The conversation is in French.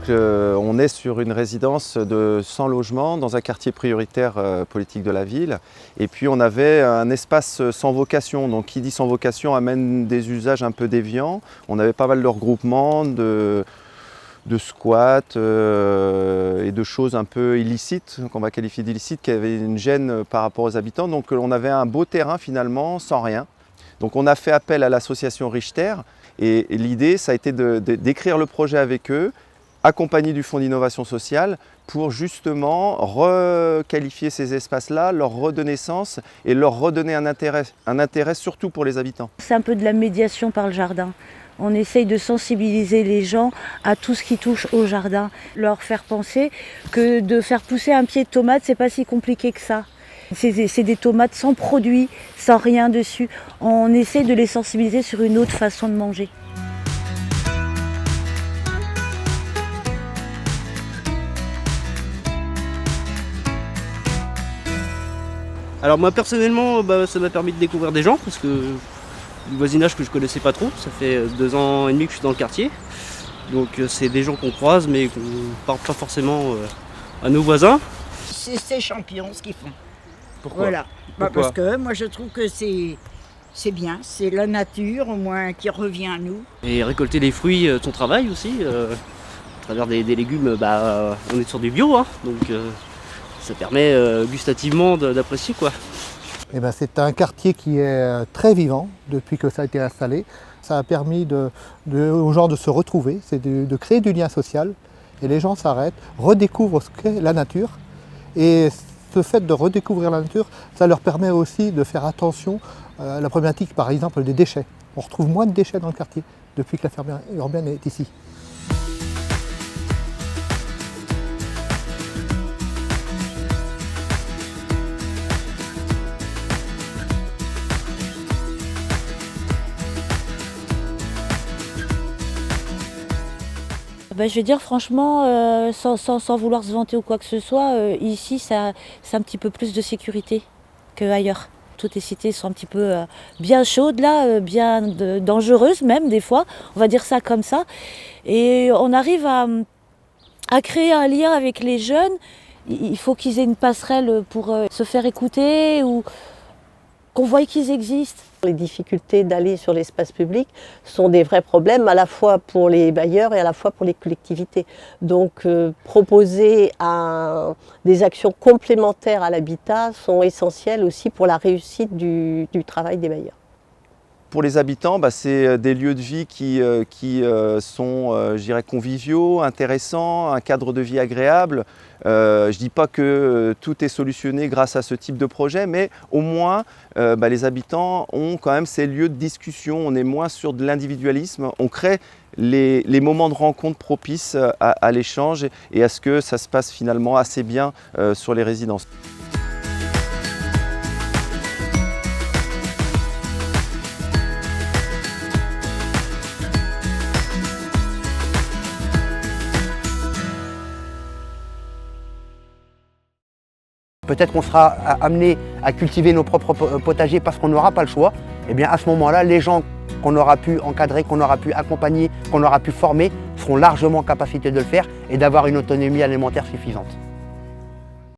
on est sur une résidence de 100 logements dans un quartier prioritaire politique de la ville. Et puis on avait un espace sans vocation. Donc qui dit sans vocation amène des usages un peu déviants. On avait pas mal de regroupements, de squats et de choses un peu illicites, qu'on va qualifier d'illicites, qui avaient une gêne par rapport aux habitants. Donc on avait un beau terrain finalement, sans rien. Donc on a fait appel à l'association Richter et l'idée ça a été d'écrire le projet avec eux, accompagné du Fonds d'innovation sociale, pour justement requalifier ces espaces-là, leur redonner sens et leur redonner un intérêt surtout pour les habitants. C'est un peu de la médiation par le jardin. On essaye de sensibiliser les gens à tout ce qui touche au jardin, leur faire penser que de faire pousser un pied de tomate, c'est pas si compliqué que ça. C'est des tomates sans produit, sans rien dessus. On essaie de les sensibiliser sur une autre façon de manger. Alors moi personnellement, ça m'a permis de découvrir des gens parce que du voisinage que je connaissais pas trop. Ça fait 2 ans et demi que je suis dans le quartier. Donc c'est des gens qu'on croise mais qu'on ne parle pas forcément à nos voisins. C'est ces champignons ce qu'ils font. Pourquoi? Voilà. Pourquoi? Parce que moi je trouve que c'est bien, c'est la nature au moins qui revient à nous. Et récolter les fruits de son travail aussi, à travers des légumes, on est sur du bio, hein, donc ça permet gustativement d'apprécier quoi. Eh ben, c'est un quartier qui est très vivant depuis que ça a été installé. Ça a permis aux gens de se retrouver, c'est de créer du lien social. Et les gens s'arrêtent, redécouvrent ce qu'est la nature. Et ce fait de redécouvrir la nature, ça leur permet aussi de faire attention à la problématique par exemple des déchets. On retrouve moins de déchets dans le quartier depuis que la ferme urbaine est ici. Je vais dire franchement, sans vouloir se vanter ou quoi que ce soit, ici c'est un petit peu plus de sécurité qu'ailleurs. Toutes les cités sont un petit peu bien chaudes là, bien dangereuses même des fois, on va dire ça comme ça. Et on arrive à créer un lien avec les jeunes. Il faut qu'ils aient une passerelle pour se faire écouter ou qu'on voie qu'ils existent. Les difficultés d'aller sur l'espace public sont des vrais problèmes à la fois pour les bailleurs et à la fois pour les collectivités. Donc proposer des actions complémentaires à l'habitat sont essentielles aussi pour la réussite du travail des bailleurs. Pour les habitants, c'est des lieux de vie qui sont, je dirais, conviviaux, intéressants, un cadre de vie agréable. Je ne dis pas que tout est solutionné grâce à ce type de projet, mais au moins les habitants ont quand même ces lieux de discussion. On est moins sur de l'individualisme. On crée les moments de rencontre propices à l'échange et à ce que ça se passe finalement assez bien sur les résidences. Peut-être qu'on sera amené à cultiver nos propres potagers parce qu'on n'aura pas le choix. Et bien à ce moment-là, les gens qu'on aura pu encadrer, qu'on aura pu accompagner, qu'on aura pu former, seront largement en capacité de le faire et d'avoir une autonomie alimentaire suffisante.